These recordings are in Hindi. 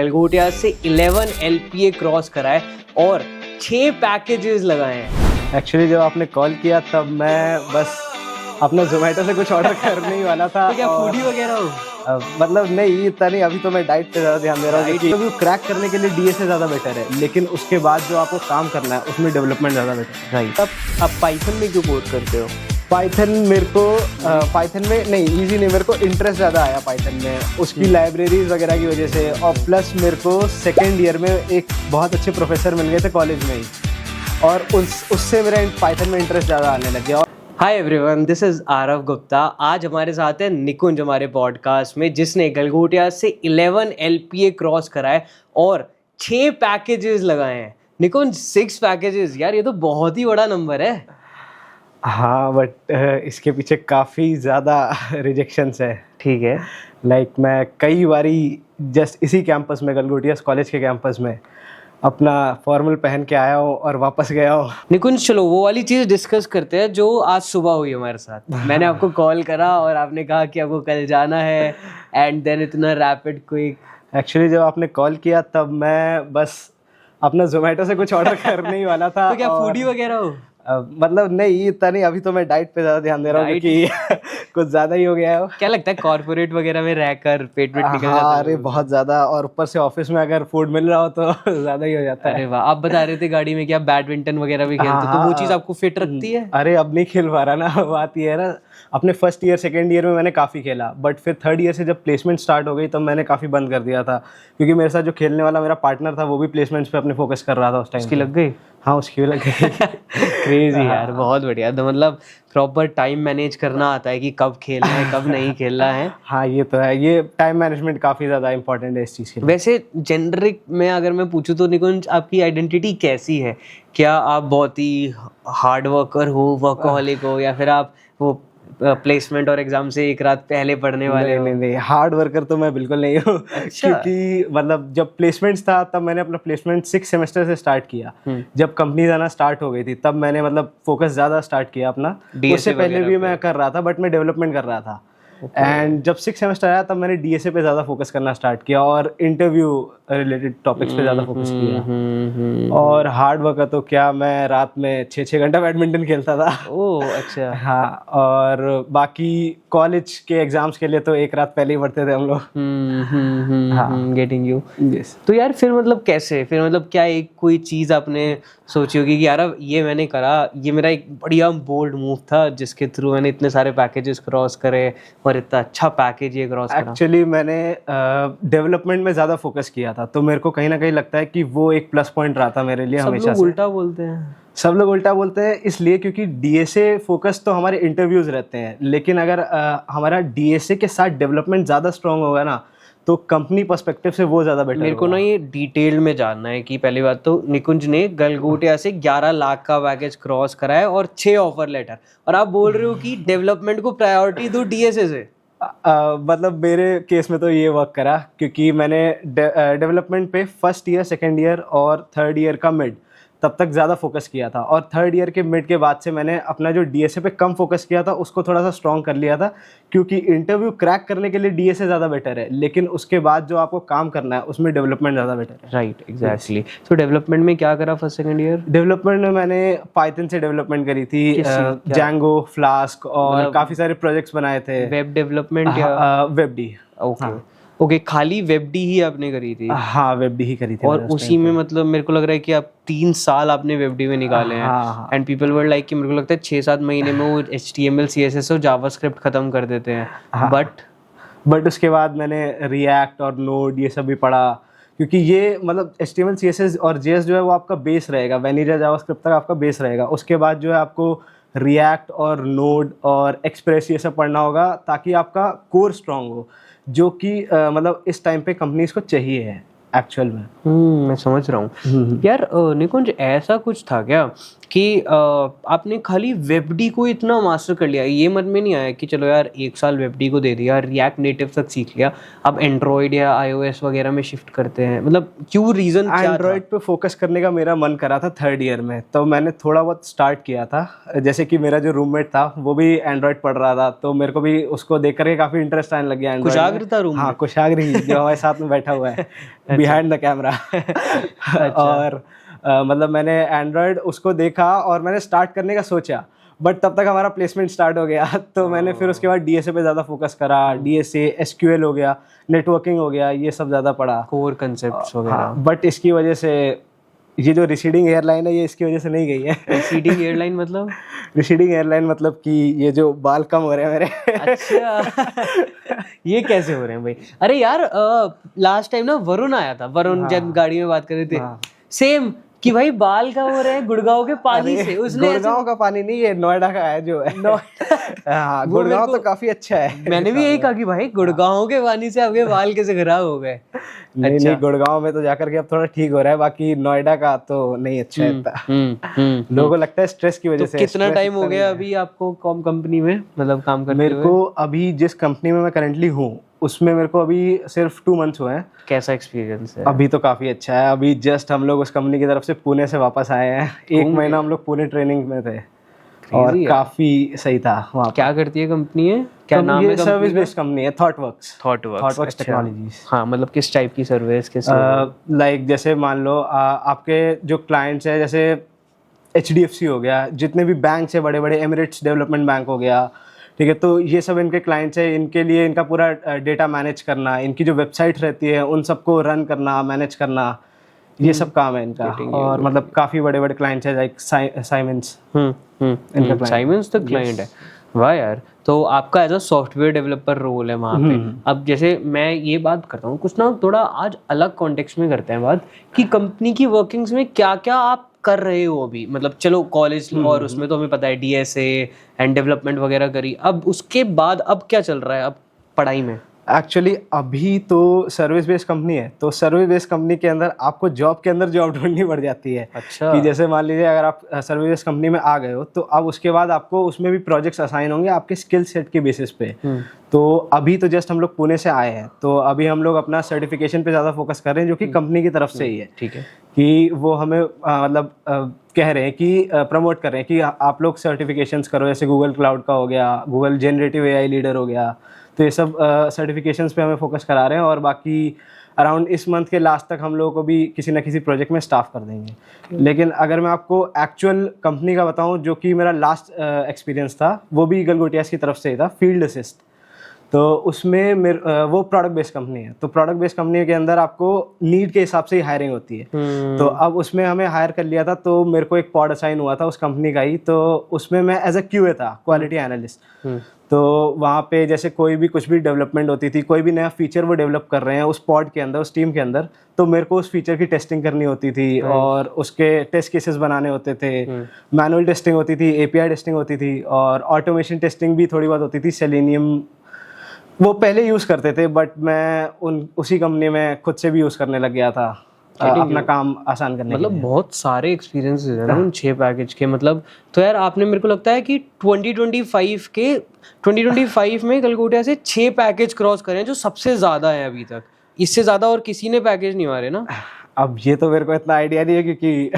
गलगोटिया से 11 LPA क्रॉस करा है और 6 पैकेजेस लगाए हैं। एक्चुअली जब आपने कॉल किया तब मैं बस अपना जोमेटो से कुछ ऑर्डर करने ही वाला था। तो क्या फूडी वगैरह हो? मतलब नहीं, इतना नहीं। अभी तो मैं डाइट पे ज़्यादा ध्यान दे रहा हूँ क्योंकि तो क्रैक करने के लिए डीएसए ज़्यादा बेटर है, लेकिन उसके बाद जो आपको काम करना है उसमें डेवलपमेंट ज़्यादा बेटर है। राइट। अब आप पाइथन में क्यों कोड करते हो? पाइथन मेरे को पाइथन में नहीं, इजी नहीं, मेरे को इंटरेस्ट ज़्यादा आया पाइथन में, उसकी लाइब्रेरीज वगैरह की वजह से। और प्लस मेरे को सेकेंड ईयर में एक बहुत अच्छे प्रोफेसर मिल गए थे कॉलेज में ही, और उससे मेरा पाइथन में इंटरेस्ट ज़्यादा आने लग गया। Hi everyone, this is Aarav Gupta. आज हमारे साथ है निकुंज हमारे पॉडकास्ट में, जिसने गलगोटिया से 11 LPA क्रॉस करा है और 6 पैकेजेस लगाए हैं। निकुंज, 6 पैकेजेस, यार ये तो बहुत ही बड़ा नंबर है। हाँ, बट इसके पीछे काफ़ी ज़्यादा रिजेक्शंस है। ठीक है। लाइक मैं कई बारी जस्ट इसी कैंपस में, गलगोटिया कॉलेज के कैंपस में अपना फॉर्मल पहन के आया हूँ और वापस गया हूँ। निकुंज, चलो वो वाली चीज़ डिस्कस करते हैं जो आज सुबह हुई हमारे साथ। मैंने आपको कॉल करा और आपने कहा कि आपको कल जाना है, एंड देन इतना रैपिड क्विक। एक्चुअली जब आपने कॉल किया तब मैं बस अपना जोमेटो से कुछ ऑर्डर करने ही वाला था। तो क्या फूडी वगैरह हो? मतलब नहीं, इतना नहीं। अभी तो मैं डाइट पे ज़्यादा ध्यान दे रहा हूँ क्योंकि कुछ ज़्यादा ही हो गया है। क्या लगता है कॉर्पोरेट वगैरह में रहकर पेट निकल जाता है? हाँ, अरे बहुत ज़्यादा। और ऊपर से ऑफिस में अगर फूड मिल रहा हो तो ज़्यादा ही हो जाता है। अरे वाह, आप बता रहे थे गाड़ी में कि आप बैडमिंटन वगैरह भी खेलते हो, तो वो चीज़ आपको फिट रखती है? अरे अब नहीं खेल पा रहा ना, बात ये है ना। अपने फर्स्ट ईयर सेकेंड ईयर में मैंने काफ़ी खेला, बट फिर थर्ड ईयर से जब प्लेसमेंट स्टार्ट हो गई तब मैंने काफ़ी बंद कर दिया था, क्योंकि मेरे साथ जो खेलने वाला मेरा पार्टनर था वो भी प्लेसमेंट्स पे अपने फोकस कर रहा था उस टाइम। उसकी लग गई? हाँ, उसकी भी लग गई। क्रेजी यार, बहुत बढ़िया। तो मतलब प्रॉपर टाइम मैनेज करना आता है कि कब खेलना है कब नहीं खेलना है। हाँ, ये तो है। ये टाइम मैनेजमेंट काफ़ी ज़्यादा इंपॉर्टेंट है इस चीज़ के लिए। वैसे जेनरिक में अगर मैं पूछूं तो निकुंज, आपकी आइडेंटिटी कैसी है? क्या आप बहुत ही हार्ड वर्कर हो, वर्कहॉलिक हो, या फिर आप वो प्लेसमेंट और एग्जाम से एक रात पहले पढ़ने वाले हो? नहीं, हार्ड वर्कर तो मैं बिल्कुल नहीं हूँ। अच्छा। क्योंकि मतलब जब प्लेसमेंट्स था तब मैंने अपना प्लेसमेंट 6 सेमेस्टर से स्टार्ट किया। जब कंपनी आना स्टार्ट हो गई थी तब मैंने मतलब फोकस ज़्यादा स्टार्ट किया अपना। उससे पहले भी मैं कर रहा था, बट मैं डेवलपमेंट कर रहा था। एंड जब 6 सेमेस्टर आया तब मैंने डीएसए पे ज़्यादा फोकस करना स्टार्ट किया और इंटरव्यू रिलेटेड टॉपिक्स पे ज़्यादा फोकस किया। और हार्ड वर्क तो क्या, मैं रात में 6-6 घंटा बैडमिंटन खेलता था। ओह अच्छा। हाँ, और बाकी कॉलेज के एग्जाम्स के लिए तो एक रात पहले ही पढ़ते थे हम लोग। Getting you. यस। तो यार फिर मतलब कैसे, फिर मतलब क्या एक कोई चीज़ आपने सोची होगी कि यार अब ये मैंने करा, ये मेरा एक बढ़िया बोल्ड मूव था जिसके थ्रू मैंने इतने सारे पैकेजेस क्रॉस करे और इतना अच्छा पैकेज ये क्रॉस करा? एक्चुअली मैंने डेवलपमेंट में ज़्यादा फोकस किया था, तो मेरे को कहीं ना कहीं लगता है कि वो एक प्लस पॉइंट रहा था मेरे लिए हमेशा से। सब लोग उल्टा बोलते हैं। सब लोग उल्टा बोलते हैं इसलिए क्योंकि डीएसए फोकस तो हमारे इंटरव्यूज रहते हैं, लेकिन अगर हमारा डीएसए के साथ डेवलपमेंट ज़्यादा स्ट्रांग होगा ना तो कंपनी पर्सपेक्टिव से वो ज़्यादा बेटर। मेरे को ना ये डिटेल में जानना है कि पहली बात तो निकुंज ने गलगोटिया से 11 लाख का पैकेज क्रॉस करा है और 6 ऑफर लेटर, और आप बोल रहे हो कि डेवलपमेंट को प्रायोरिटी दो डीएसए से। मतलब मेरे केस में तो ये वर्क करा क्योंकि मैंने डेवलपमेंट पे फर्स्ट ईयर, सेकेंड ईयर और थर्ड ईयर का मिड तब तक ज़्यादा फोकस किया था, और थर्ड ईयर के मिड के बाद से मैंने अपना जो डीएसए पे कम फोकस किया था उसको थोड़ा सा स्ट्रॉन्ग कर लिया था, क्योंकि इंटरव्यू क्रैक करने के लिए डीएसए ज़्यादा बेटर है, लेकिन उसके बाद जो आपको काम करना है उसमें डेवलपमेंट ज़्यादा बेटर है। Right, exactly. तो डेवलपमेंट में क्या करा फर्स्ट सेकंड ईयर? डेवलपमेंट में मैंने पाइथन से डेवलपमेंट करी थी, जैंगो, फ्लास्क और काफ़ी सारे प्रोजेक्ट्स बनाए थे। वेब डेवलपमेंट या वेबडी? ओके ओके, खाली वेबडी ही आपने करी थी? हाँ, वेबडी ही करी थी। और उसी में मतलब मेरे को लग रहा है कि आप 3 साल आपने वेबडी में निकाले हैं, एंड पीपल वर लाइक कि मेरे को लगता है 6-7 महीने में वो HTML CSS और जावास्क्रिप्ट खत्म कर देते हैं। बट उसके बाद मैंने रिएक्ट और नोड ये सब भी पढ़ा, क्योंकि ये मतलब HTML CSS और JS जो है वो आपका बेस रहेगा, वैनिला जावास्क्रिप्ट तक आपका बेस रहेगा। उसके बाद जो है आपको रिएक्ट और नोड और एक्सप्रेस ये सब पढ़ना होगा ताकि आपका कोर स्ट्रांग हो, जो कि मतलब इस टाइम पे कंपनीज को चाहिए है एक्चुअल में। मैं समझ रहा हूँ। यार निकुंज, ऐसा कुछ था क्या कि आपने खाली वेबडी को इतना मास्टर कर लिया, ये मन में नहीं आया कि चलो यार 1 साल वेबडी को दे दिया, रिएक्ट नेटिव तक सीख लिया, अब एंड्रॉयड या iOS वगैरह में शिफ्ट करते हैं? मतलब क्यों, रीज़न क्या था? एंड्रॉयड पे फोकस करने का मेरा मन करा था थर्ड ईयर में, तो मैंने थोड़ा बहुत स्टार्ट किया था। जैसे कि मेरा जो रूममेट था वो भी एंड्रॉयड पढ़ रहा था, तो मेरे को भी उसको देख करके काफ़ी इंटरेस्ट आने लग गया एंड्रॉयड। कुशाग्र था रूम? हाँ, कुशाग्र ही जो हमारे साथ में बैठा हुआ है। Behind the camera. और मतलब मैंने एंड्रॉयड उसको देखा और मैंने स्टार्ट करने का सोचा, बट तब तक हमारा प्लेसमेंट स्टार्ट हो गया। तो मैंने फिर उसके बाद डीएसए पे ज़्यादा फोकस करा। डीएसए, एसक्यूएल हो गया, नेटवर्किंग हो गया, ये सब ज़्यादा पढ़ा, कोर कंसेप्ट्स वगैरह। हाँ, बट इसकी वजह से ये जो रिसीडिंग एयरलाइन है ये इसकी वजह से नहीं गई है। रिसीडिंग एयरलाइन मतलब? रिसीडिंग एयरलाइन मतलब कि ये जो बाल कम हो रहे हैं मेरे। अच्छा। ये कैसे हो रहे हैं भाई? अरे यार लास्ट टाइम ना वरुण आया था, वरुण जब गाड़ी में बात कर रहे थे, सेम कि भाई बाल का हो रहे हैं गुड़गांव के पानी से। उसने गुड़गांव का पानी नहीं, ये नोएडा का है जो है। हाँ, गुड़गांव तो काफी अच्छा है। मैंने भी यही कहा कि भाई गुड़गांव के पानी से आपके बाल कैसे खराब हो गए? नहीं, गुड़गांव में तो जाकर के अब थोड़ा ठीक हो रहा है, बाकी नोएडा का तो नहीं अच्छा है इतना। लोगों को लगता है स्ट्रेस की वजह से। कितना टाइम हो गया अभी आपको कॉम कंपनी में मतलब काम करते हुए? मेरे को अभी जिस कंपनी में मैं करंटली हूँ उसमें मेरे को अभी सिर्फ 2 मंथ्स हुए हैं। कैसा एक्सपीरियंस है? अभी तो काफी अच्छा है। अभी जस्ट हम लोग उस कंपनी की तरफ से पुणे से वापस आए हैं। 1 महीना हम लोग पुणे ट्रेनिंग में थे और काफी सही था वहाँ। क्या करती है कंपनी है? क्या नाम है? सर्विस बेस्ड कंपनी है, थॉटवर्क्स अच्छा। टेक्नोलॉजीज। हाँ, मतलब किस टाइप की सर्विस? किस लाइक जैसे मान लो आपके जो क्लाइंट्स है, जैसे HDFC हो गया, जितने भी बैंक है बड़े बड़े, एमिरेट्स डेवलपमेंट बैंक हो गया, ठीक है, तो ये सब इनके क्लाइंट्स है। इनके लिए इनका पूरा डेटा मैनेज करना, इनकी जो वेबसाइट रहती है उन सबको रन करना, मैनेज करना, ये सब काम है इनका। और मतलब काफ़ी बड़े बड़े क्लाइंट्स है, like Siemens. Siemens the client है। वाह यार। तो आपका as a software developer role है वहाँ पे। अब जैसे मैं ये बात करता हूँ कुछ ना थोड़ा आज अलग कॉन्टेक्स्ट में करते हैं बात, कि कंपनी की वर्किंग्स में क्या क्या आप कर रहे हो अभी। मतलब चलो कॉलेज और उसमें तो हमें पता है डीएसए एंड डेवलपमेंट वगैरह करी, अब उसके बाद अब क्या चल रहा है अब पढ़ाई में? एक्चुअली अभी तो सर्विस बेस्ड कंपनी है, तो सर्विस बेस्ड कंपनी के अंदर आपको जॉब के अंदर जॉब ढूंढनी पड़ जाती है। अच्छा। कि जैसे मान लीजिए अगर आप सर्विस बेस्ड कंपनी में आ गए हो तो अब उसके बाद आपको उसमें भी प्रोजेक्ट्स असाइन होंगे आपके स्किल सेट के बेसिस पे। तो अभी तो जस्ट हम लोग पुणे से आए हैं, तो अभी हम लोग अपना सर्टिफिकेशन पे ज़्यादा फोकस कर रहे हैं, जो कि कंपनी की तरफ से ही है। ठीक है। कि वो हमें मतलब कह रहे हैं कि प्रमोट कर रहे हैं कि आप लोग सर्टिफिकेशंस करो, जैसे गूगल क्लाउड का हो गया, गूगल जेनरेटिव AI लीडर हो गया, तो ये सब सर्टिफिकेशंस पे हमें फोकस करा रहे हैं। और बाकी अराउंड इस मंथ के लास्ट तक हम लोगों को भी किसी ना किसी प्रोजेक्ट में स्टाफ कर देंगे। लेकिन अगर मैं आपको एक्चुअल कंपनी का बताऊं, जो कि मेरा लास्ट एक्सपीरियंस था, वो भी ईगल गोटियास की तरफ से ही था, फील्ड असिस्ट। तो उसमें वो प्रोडक्ट बेस्ड कंपनी है, तो प्रोडक्ट बेस्ड कंपनी के अंदर आपको नीड के हिसाब से ही हायरिंग होती है। तो अब उसमें हमें हायर कर लिया था, तो मेरे को एक पॉड असाइन हुआ था उस कंपनी का ही, तो उसमें मैं एज अ QA था, क्वालिटी एनालिस्ट। तो वहाँ पे जैसे कोई भी कुछ भी डेवलपमेंट होती थी, कोई भी नया फीचर वो डेवलप कर रहे हैं उस पॉड के अंदर, उस टीम के अंदर, तो मेरे को उस फीचर की टेस्टिंग करनी होती थी और उसके टेस्ट केसेस बनाने होते थे। मैनुअल टेस्टिंग होती थी, API टेस्टिंग होती थी और ऑटोमेशन टेस्टिंग भी थोड़ी बहुत होती थी। सेलेनियम वो पहले यूज़ करते थे, बट मैं उसी कंपनी में खुद से भी यूज़ करने लग गया था अपना काम आसान करने के लिए। मतलब बहुत सारे एक्सपीरियंसेस हैं ना उन 6 पैकेज के। मतलब तो यार आपने मेरे को लगता है कि 2025 में गलगोटिया से 6 पैकेज क्रॉस करे हैं, जो सबसे ज़्यादा है अभी तक। इससे ज़्यादा और किसी ने पैकेज नहीं मारे ना। अब ये तो मेरे को इतना आइडिया नहीं है, क्योंकि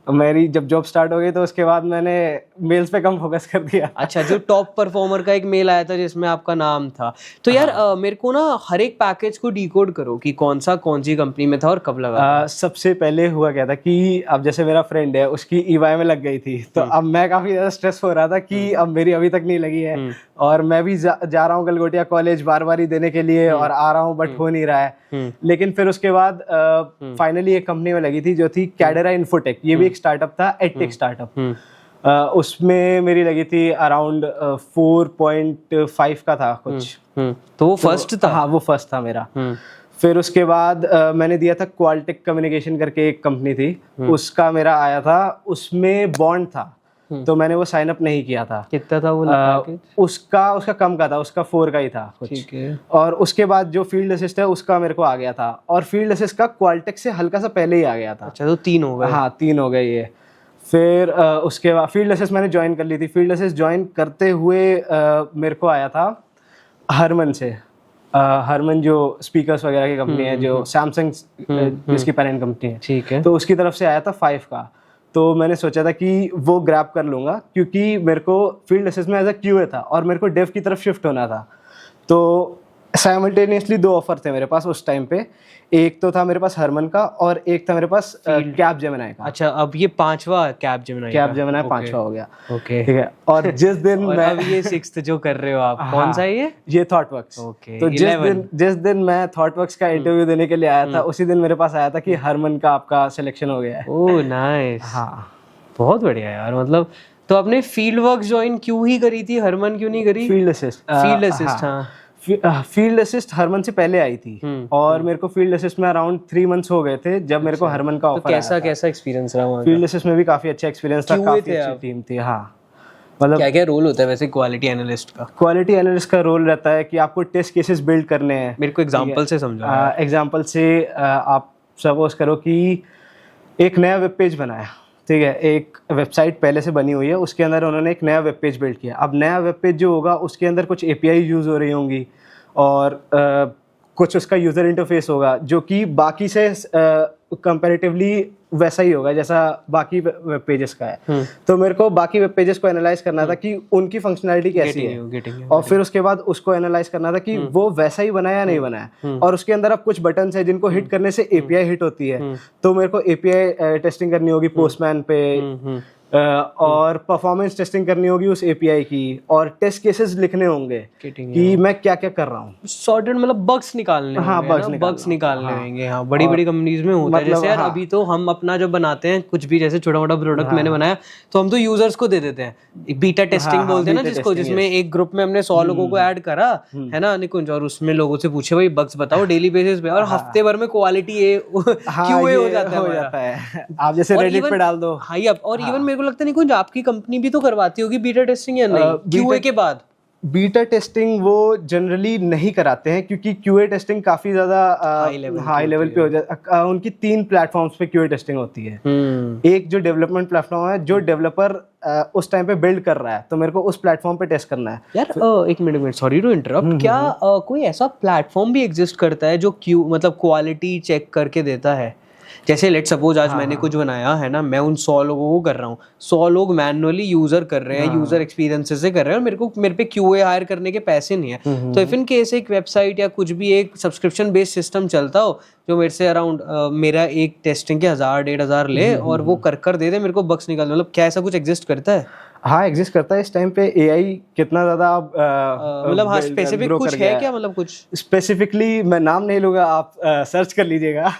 मेरी जब जॉब स्टार्ट हो गई तो उसके बाद मैंने मेल्स पे कम फोकस कर दिया। अच्छा, जो टॉप परफॉर्मर का एक मेल आया था जिसमें आपका नाम था, तो यार मेरे को ना हर एक पैकेज को डिकोड करो कि कौन सी कंपनी में था और कब लगा था। सबसे पहले हुआ क्या था कि अब जैसे मेरा फ्रेंड है, उसकी EY में लग गई थी, तो अब मैं काफी ज्यादा स्ट्रेस हो रहा था कि अब मेरी अभी तक नहीं लगी है और मैं भी जा रहा हूँ गलगोटिया कॉलेज बार बार ही देने के लिए और आ रहा हूँ, बट हो नहीं रहा है। लेकिन फिर उसके बाद फाइनली एक कंपनी में लगी थी जो थी कैडेरा इन्फोटेक। ये भी एक स्टार्टअप था, एडटेक स्टार्टअप। उसमें मेरी लगी थी अराउंड 4.5 का था कुछ। तो वो फर्स्ट था? हाँ, वो फर्स्ट था मेरा। फिर उसके बाद मैंने दिया था क्वालटेक कम्युनिकेशन करके एक कंपनी थी, उसका मेरा आया था, उसमें बॉन्ड था, तो मैंने वो साइन अप नहीं किया था। कितना था वो पैकेज? उसका कम का था, उसका 4 का ही था कुछ। ठीक है। और उसके बाद जो फील्ड असिस्ट है उसका मेरे को आ गया था, और फील्ड असिस्ट का क्वालटेक से हल्का सा पहले ही आ गया था। अच्छा, तो 3 हो गए। हाँ, 3 हो गए ये। फिर उसके बाद फील्ड असिस्ट मैंने ज्वाइन कर ली थी। फील्ड असिस्ट ज्वाइन करते हुए मेरे को आया था हरमन से। हरमन जो स्पीकर्स वगैरह की कंपनी है, जो सैमसंग जिसकी पेरेंट कंपनी है, ठीक है, तो उसकी तरफ से आया था 5 का। तो मैंने सोचा था कि वो ग्रैब कर लूँगा, क्योंकि मेरे को फील्ड असिस्ट में एज अ QA था और मेरे को डेव की तरफ शिफ्ट होना था। तो साइमल्टेनियसली 2 ऑफर थे मेरे पास उस टाइम पे। एक तो था मेरे पास हरमन का और एक था मेरे पास कैप जेमिनाई का। अच्छा, अब ये 5वां कैप जेमिनाई 5वां हो गया। ओके, ठीक है। और जिस दिन और मैं अब ये 6th जो कर रहे हो आप, कौन सा है ये थॉटवर्क्स। ओके, तो जिस दिन मैं थॉटवर्क्स का इंटरव्यू देने के लिए आया था, उसी दिन मेरे पास आया था कि हरमन का आपका सिलेक्शन हो गया है। ओह नाइस, हाँ बहुत बढ़िया यार। मतलब तो आपने फील्ड वर्क ज्वाइन क्यों ही करी थी, हरमन क्यों नहीं करी? Field assist. फील्ड असिस्ट, हाँ। फील्ड असिस्ट हरमन से पहले आई थी और मेरे को फील्ड असिस्ट में अराउंड 3 मंथ्स हो गए थे जब मेरे को हरमन का तो ऑफर आया था। कैसा एक्सपीरियंस रहा वहाँ? फील्ड असिस्ट में भी काफी अच्छा एक्सपीरियंस था, काफी अच्छी टीम थी। हाँ, मतलब क्या क्या रोल होता है वैसे क्वालिटी एनालिस्ट का? क्वालिटी एनालिस्ट का रोल रहता है कि आपको टेस्ट केसेस बिल्ड करने हैं। मेरे को एग्जांपल से समझाओ। एग्जांपल से आप सपोज करो कि एक नया वेब पेज बनाया, ठीक है, एक वेबसाइट पहले से बनी हुई है, उसके अंदर उन्होंने एक नया वेब पेज बिल्ड किया। अब नया वेब पेज जो होगा उसके अंदर कुछ एपीआई यूज़ हो रही होंगी और कुछ उसका यूज़र इंटरफेस होगा जो कि बाकी से कंपैरेटिवली वैसा ही होगा जैसा बाकी वेब पेजेस का है। तो मेरे को बाकी वेब पेजेस को एनालाइज करना था कि उनकी फंक्शनैलिटी कैसी है और फिर उसके बाद उसको एनालाइज करना था कि वो वैसा ही बनाया या नहीं बनाया। और उसके अंदर अब कुछ बटन्स है जिनको हिट करने से एपीआई हिट होती है, तो मेरे को एपीआई टेस्टिंग करनी होगी पोस्टमैन पे और परफॉर्मेंस टेस्टिंग करनी होगी उस एपीआई की और टेस्ट केसेस लिखने होंगे कि मैं क्या क्या कर रहा हूँ। सॉर्टेड मतलब बग्स निकालने होंगे, बग्स निकालने होंगे। हाँ, बड़ी बड़ी कंपनीज में होता है। जैसे यार अभी तो हम अपना जो बनाते हैं कुछ भी, जैसे छोटा मोटा प्रोडक्ट मैंने बनाया तो हम तो यूजर्स को दे देते हैं, बीटा टेस्टिंग बोलते हैं ना जिसको, जिसमें एक ग्रुप में हमने 100 लोगों को ऐड करा है ना निकुंज, और उसमें लोगों से पूछे भाई बग्स बताओ डेली बेसिस पे, और हफ्ते भर में क्वालिटी क्यूए हो जाता है। आप जैसे रेडिट पे डाल दो। हाँ, और इवन मेरे को लगता है निकुंज आपकी कंपनी भी तो करवाती होगी बीटा टेस्टिंग या नहीं क्यूए के बाद? बीटा टेस्टिंग वो जनरली नहीं कराते हैं क्योंकि क्यूए टेस्टिंग काफी ज्यादा हाई लेवल पे हो जाता है। उनकी 3 प्लेटफॉर्म्स पे क्यूए टेस्टिंग होती है। एक जो डेवलपमेंट प्लेटफॉर्म है, जो डेवलपर उस टाइम पे बिल्ड कर रहा है, तो मेरे को उस प्लेटफॉर्म पे टेस्ट करना है। यार एक मिनट, सॉरी टू इंटरप्ट, क्या कोई ऐसा प्लेटफॉर्म भी एग्जिस्ट करता है जो मतलब क्वालिटी चेक करके देता है? जैसे लेट सपोज आज मैंने कुछ बनाया है ना, मैं उन 100 लोगों को कर रहा हूँ, 100 लोग मैनुअली यूजर कर रहे हैं, यूजर एक्सपीरियंसेस से कर रहे हैं, और मेरे पे क्यूए हायर करने के पैसे नहीं है। तो इफ इन केस एक वेबसाइट या कुछ भी एक सब्सक्रिप्शन बेस्ड सिस्टम चलता हो जो मेरे से अराउंड मेरा एक टेस्टिंग के 1000-1500 ले और वो कर दे मेरे को बग्स निकाल, मतलब क्या ऐसा कुछ एग्जिस्ट करता है? हाँ, एग्जिस्ट करता है। इस टाइम पे एआई कितना ज्यादा मतलब हाँ, स्पेसिफिक कुछ है क्या? मतलब कुछ स्पेसिफिकली मैं नाम नहीं लूंगा, आप सर्च कर लीजिएगा।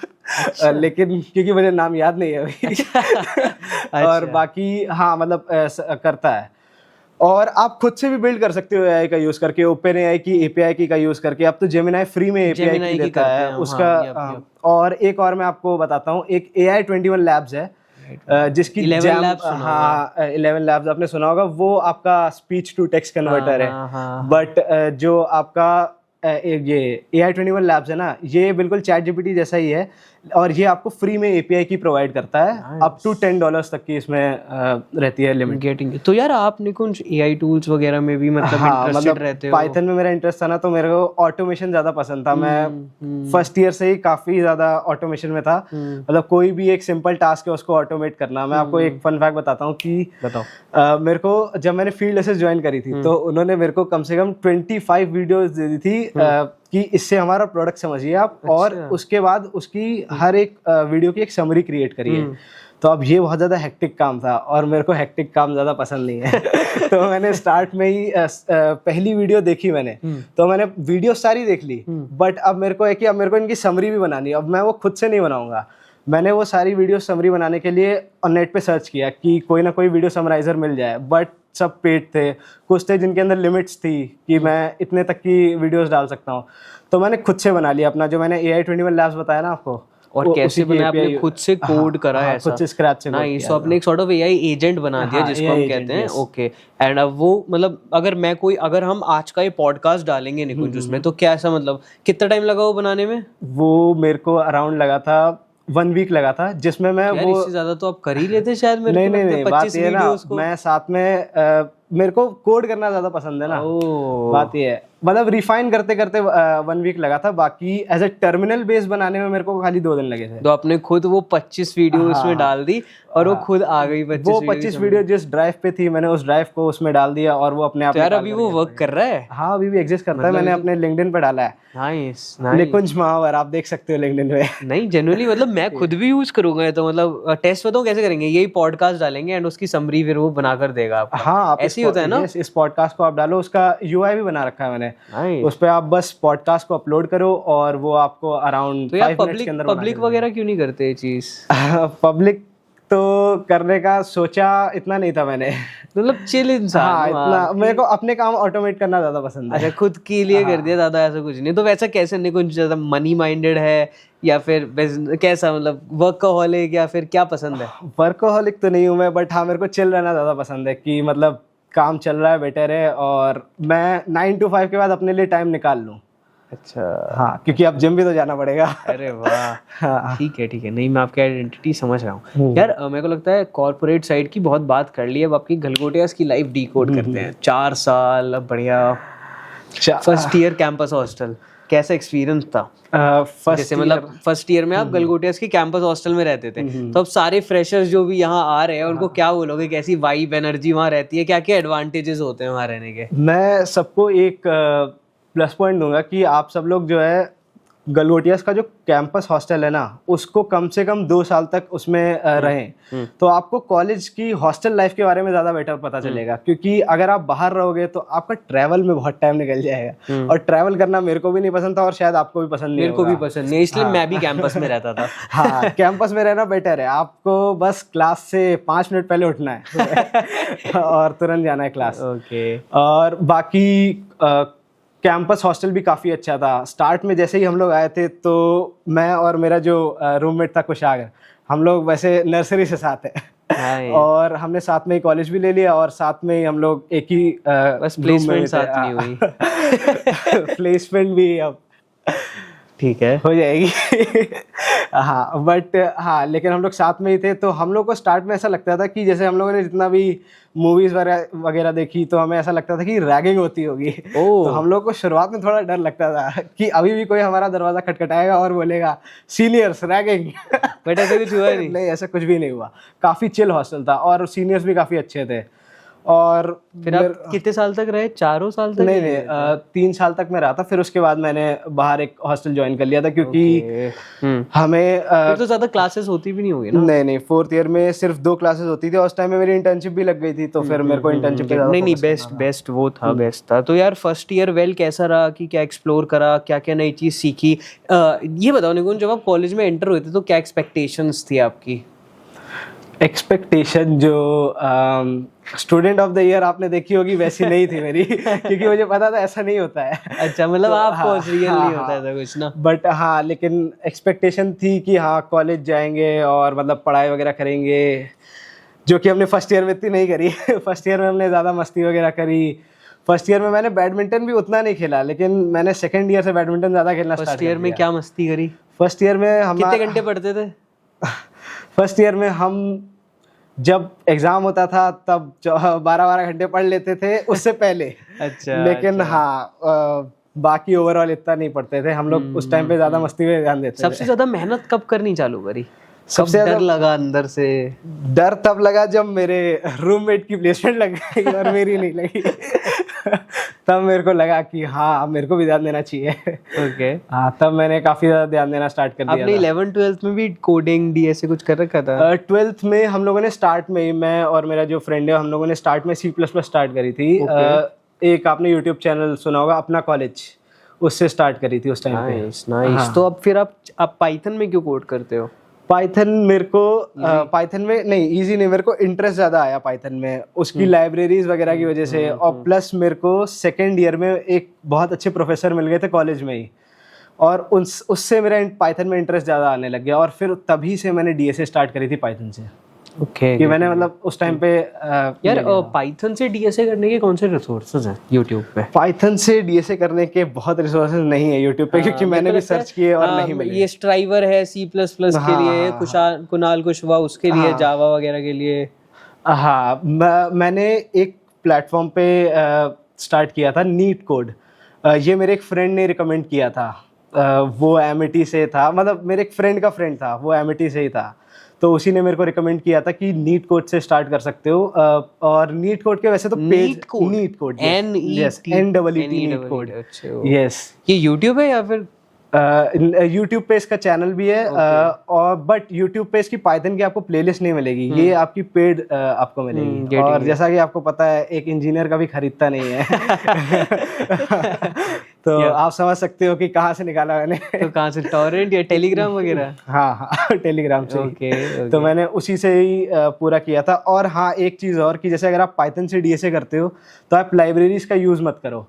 लेकिन क्योंकि मुझे नाम याद नहीं है अभी। और बाकी हाँ, मतलब करता है। और आप खुद से भी बिल्ड कर सकते हो एआई का यूज करके, ओपन एआई की एपीआई की का यूज करके। अब तो जेमिनाई फ्री में एपीआई की देता है उसका। और एक और मैं आपको बताता हूँ, एक AI21 लैब्स है जिसकी 11 लैब्स आपने सुना होगा। वो आपका स्पीच टू टेक्स्ट कन्वर्टर है। बट जो आपका ये AI21 लैब्स है ना, ये बिल्कुल ChatGPT जैसा ही है और ये आपको फ्री में एपीआई की प्रोवाइड करता है। अप टू $10 तक की इसमें रहती है लिमिट। गेटिंग। तो यार आपने कुछ एआई टूल्स वगैरह में भी मतलब इंटरेस्टेड रहते हो? पाइथन में मेरा इंटरेस्ट था ना, तो मेरे को ऑटोमेशन ज्यादा पसंद था। मैं फर्स्ट ईयर से ही काफी ज्यादा ऑटोमेशन में था। मतलब कोई भी एक सिंपल टास्क है उसको ऑटोमेट करना। मैं आपको एक फन फैक्ट बताता हूँ कि मेरे को जब मैंने फील्ड असिस्ट ज्वाइन करी थी तो उन्होंने मेरे को कम से कम 25 वीडियोस दे दी थी कि इससे हमारा प्रोडक्ट समझिए आप। और उसके बाद उसकी हर एक वीडियो की एक समरी क्रिएट करिए। तो अब ये बहुत ज़्यादा हेक्टिक काम था और मेरे को हेक्टिक काम ज़्यादा पसंद नहीं है। तो मैंने स्टार्ट में ही पहली वीडियो देखी मैंने, तो मैंने वीडियो सारी देख ली। बट अब मेरे को है कि अब मेरे को इनकी समरी भी बनानी है। अब मैं वो खुद से नहीं बनाऊंगा। मैंने वो सारी वीडियो समरी बनाने के लिए नेट पे सर्च किया कि कोई ना कोई वीडियो समराइजर मिल जाए, बट सब पेड थे। कुछ थे जिनके अंदर लिमिट्स थी कि मैं इतने तक की वीडियोस डाल सकता हूँ। तो मैंने खुद से बना लिया अपना, जो मैंने AI21 लैब्स बताया ना आपको। और कैसे बनाया आपने? खुद से कोड करा है ऐसा? खुद से स्क्रैच से ना, इसको आपने एक सॉर्ट ऑफ एआई एजेंट बना दिया जिसको हम कहते हैं। ओके। एंड अब वो मतलब अगर हम आज का ये पॉडकास्ट डालेंगे निकुंज उसमें, तो क्या ऐसा मतलब कितना टाइम लगा वो बनाने में? वो मेरे को अराउंड लगा था 1 वीक लगा था, जिसमें मैं वो इससे ज्यादा तो आप कर ही लेते शायद। नहीं, बात ये ना, मैं साथ में मेरे को कोड करना ज्यादा पसंद है ना, बात ये है। मतलब रिफाइन करते करते 1 वीक लगा था, बाकी एज ए टर्मिनल बेस बनाने में मेरे को खाली 2 दिन लगे थे। तो आपने खुद वो 25 वीडियो उसमें डाल दी और वो खुद आ गई 25 वो 25 वीडियो जिस ड्राइव पे थी मैंने उस ड्राइव को उसमें डाल दिया और वो अपने आप। तो यार अभी वो वर्क कर रहा है? हाँ अभी भी एग्जिस्ट करता है, मैंने अपने लिंक्डइन पे डाला है। नाइस निकुंज महावर, आप देख सकते हो लिंक्डइन पे। नहीं जेन्युइनली मतलब मैं खुद भी यूज करूंगा, तो मतलब टेस्ट बताऊं कैसे करेंगे, यही पॉडकास्ट डालेंगे एंड उसकी समरी फिर वो बनाकर देगा आपको। हाँ ऐसे ही होता है ना? इस पॉडकास्ट को आप डालो, उसका यूआई भी बना रखा है मैंने, उस पे आप बस पॉडकास्ट को अपलोड करो और वो आपको अराउंड 5 मिनट्स के अंदर पब्लिक वगैरह क्यों नहीं करते ये चीज? पब्लिक तो करने का सोचा इतना नहीं था मैंने, मतलब चिल इंसान। हाँ इतना मेरे को अपने काम ऑटोमेट करना ज्यादा पसंद है। अच्छा खुद के लिए कर दिया ज्यादा, ऐसा कुछ नहीं। तो वैसा कैसे, नहीं कुछ ज्यादा मनी माइंडेड है या फिर कैसा, मतलब वर्कaholic या फिर क्या पसंद है? वर्कaholic तो नहीं हूँ मैं, बट हाँ मेरे को चिल रहना ज्यादा पसंद है कि मतलब काम चल रहा है बेटर है और मैं 9 to 5 के बाद अपने लिए टाइम निकाल लूँ। अच्छा हाँ क्योंकि अब जिम भी तो जाना पड़ेगा। अरे वाह हाँ। ठीक है नहीं मैं आपकी आइडेंटिटी समझ रहा हूँ यार। मेरे को लगता है कॉर्पोरेट साइड की बहुत बात कर ली, अब आपकी गलगोटियास की लाइफ डीकोड करते हैं। 4 साल बढ़िया, फर्स्ट ईयर कैंपस हॉस्टल, कैसा एक्सपीरियंस था? जैसे मतलब फर्स्ट ईयर में आप गलगोटियास की कैंपस हॉस्टल में रहते थे, तो अब सारे फ्रेशर्स जो भी यहाँ आ रहे हैं उनको क्या बोलोगे, कैसी वाइब एनर्जी वहाँ रहती है, क्या क्या एडवांटेजेस होते हैं वहाँ रहने के? मैं सबको एक प्लस पॉइंट दूंगा कि आप सब लोग जो है गलगोटियास का जो कैंपस हॉस्टल है ना उसको कम से कम 2 साल तक उसमें रहें, तो आपको कॉलेज की हॉस्टल लाइफ के बारे में ज़्यादा बेटर पता चलेगा। क्योंकि अगर आप बाहर रहोगे तो आपका ट्रैवल में बहुत टाइम निकल जाएगा, और ट्रैवल करना मेरे को भी नहीं पसंद था और शायद आपको भी पसंद नहीं। मेरे को भी पसंद नहीं, इसलिए मैं भी कैंपस में रहता था। हाँ कैंपस में रहना बेटर है, आपको बस क्लास से 5 मिनट पहले उठना है और तुरंत जाना है क्लास। ओके। और बाकी कैंपस हॉस्टल भी काफ़ी अच्छा था। स्टार्ट में जैसे ही हम लोग आए थे तो मैं और मेरा जो रूममेट था कुशागर, हम लोग वैसे नर्सरी से साथ है और हमने साथ में ही कॉलेज भी ले लिया और साथ में ही हम लोग एक ही बस प्लेसमेंट साथ नहीं हुई। प्लेसमेंट भी अब ठीक है हो जाएगी। हाँ बट हाँ लेकिन हम लोग साथ में ही थे, तो हम लोग को स्टार्ट में ऐसा लगता था कि जैसे हम लोगों ने जितना भी मूवीज वगैरह देखी तो हमें ऐसा लगता था कि रैगिंग होती होगी। तो हम लोग को शुरुआत में थोड़ा डर लगता था कि अभी भी कोई हमारा दरवाजा खटखटाएगा और बोलेगा सीनियर्स रैगिंग। बट ऐसा कुछ हुआ नहीं? नहीं ऐसा कुछ भी नहीं हुआ, काफी चिल हॉस्टल था और सीनियर्स भी काफी अच्छे थे। और फिर आप कितने साल तक रहे? 4 साल तक? नहीं 3 साल तक मैं रहा था, फिर उसके बाद मैंने बाहर एक हॉस्टल ज्वाइन कर लिया था क्योंकि हमें फिर तो ज्यादा क्लासेस होती भी नहीं होगी ना? नहीं 4th ईयर में सिर्फ 2 क्लासेस होती थी और उस टाइम में मेरी इंटर्नशिप भी लग गई थी, तो फिर मेरे को इंटर्नशिप पे नहीं बेस्ट वो था, बेस्ट था। तो यार फर्स्ट ईयर वेल कैसा रहा, कि क्या एक्सप्लोर करा, क्या क्या नई चीज सीखी? ये बताओ निकुंज, जब आप कॉलेज में एंटर हुए थे तो क्या एक्सपेक्टेशंस थी आपकी? एक्सपेक्टेशन जो स्टूडेंट ऑफ द ईयर आपने देखी होगी वैसी नहीं थी मेरी क्योंकि मुझे पता था ऐसा नहीं होता है। अच्छा मतलब तो, आपको रियल नहीं होता ऐसा कुछ ना? बट हाँ लेकिन एक्सपेक्टेशन थी कि हाँ कॉलेज जाएंगे और मतलब पढ़ाई वगैरह करेंगे, जो कि हमने फर्स्ट ईयर में इतनी नहीं करी। फर्स्ट ईयर में हमने ज़्यादा मस्ती वगैरह करी। फर्स्ट ईयर में मैंने बैडमिंटन भी उतना नहीं खेला, लेकिन मैंने सेकेंड ईयर से बैडमिंटन ज़्यादा खेलना स्टार्ट किया। फर्स्ट ईयर में क्या मस्ती करी? फर्स्ट ईयर में हम कितने घंटे पढ़ते थे? फर्स्ट ईयर में हम जब एग्जाम होता था तब 12-12 घंटे पढ़ लेते थे उससे पहले। अच्छा लेकिन अच्छा। हाँ बाकी ओवरऑल इतना नहीं पढ़ते थे हम लोग उस टाइम पे ज्यादा मस्ती में ध्यान देते थे। सबसे ज्यादा मेहनत कब करनी चालू करी? सबसे डर लगा अंदर से? डर तब लगा जब मेरे रूममेट की प्लेसमेंट लग गई और मेरी नहीं लगी। तब मेरे को लगा कि हाँ मेरे को भी ध्यान देना चाहिए। ओके हाँ तब मैंने काफी ज्यादा ध्यान देना स्टार्ट कर दिया। आपने 11th-12th में भी कोडिंग डीएसए कुछ कर रखा था? 12th में हम लोगों ने स्टार्ट में ही, मैं और मेरा जो फ्रेंड है हम लोगों ने स्टार्ट में C++ स्टार्ट करी थी। एक आपने यूट्यूब चैनल सुना होगा अपना कॉलेज, उससे स्टार्ट करी थी उस टाइम पे। नाइस। तो अब फिर आप पाइथन में क्यों कोड करते हो? पाइथन मेरे को पाइथन में नहीं, इजी नहीं, मेरे को इंटरेस्ट ज़्यादा आया पाइथन में उसकी लाइब्रेरीज वगैरह की वजह से। और प्लस मेरे को सेकेंड ईयर में एक बहुत अच्छे प्रोफेसर मिल गए थे कॉलेज में ही, और उससे मेरा पाइथन में इंटरेस्ट ज़्यादा आने लग गया और फिर तभी से मैंने डीएसए स्टार्ट करी थी पाइथन से। ओके कि मैंने मतलब उस टाइम पे यार पाइथन से डीएसए करने के कौन से रिसोर्सेज हैं यूट्यूब पे? पाइथन से डीएसए करने के बहुत रिसोर्सेज नहीं है यूट्यूब पे, क्योंकि मैंने भी सर्च किए और नहीं मिले। ये स्ट्राइवर है C++ के लिए, कुणाल कुशवाहा उसके लिए, जावा वगैरह के लिए। हाँ मैंने एक प्लेटफॉर्म पे स्टार्ट किया था, नीट कोड। ये मेरे एक फ्रेंड ने रिकमेंड किया था। वो एमिटी से था, मतलब मेरे एक फ्रेंड का फ्रेंड था, वो एमिटी से ही था, तो उसी ने मेरे को रिकमेंड किया था कि नीट कोड से स्टार्ट कर सकते हो। और नीट कोड के वैसे तो page, NeetCode yes, NEET NeetCode, yes. ये यूट्यूब है या फिर यूट्यूब पे इसका चैनल भी है, और बट यूट्यूब पे इसकी पाइथन की आपको प्लेलिस्ट नहीं मिलेगी, ये आपकी पेड आपको मिलेगी। और जैसा कि आपको पता है, एक इंजीनियर कभी खरीदता नहीं है तो आप समझ सकते हो कि कहाँ से निकाला मैंने। तो कहाँ से, टॉरेंट या टेलीग्राम वगैरह? हाँ टेलीग्राम से। ओके। तो मैंने उसी से ही पूरा किया था। और हाँ, एक चीज़ और कि जैसे अगर आप पाइथन से डीएसए करते हो तो आप लाइब्रेरीज का यूज़ मत करो।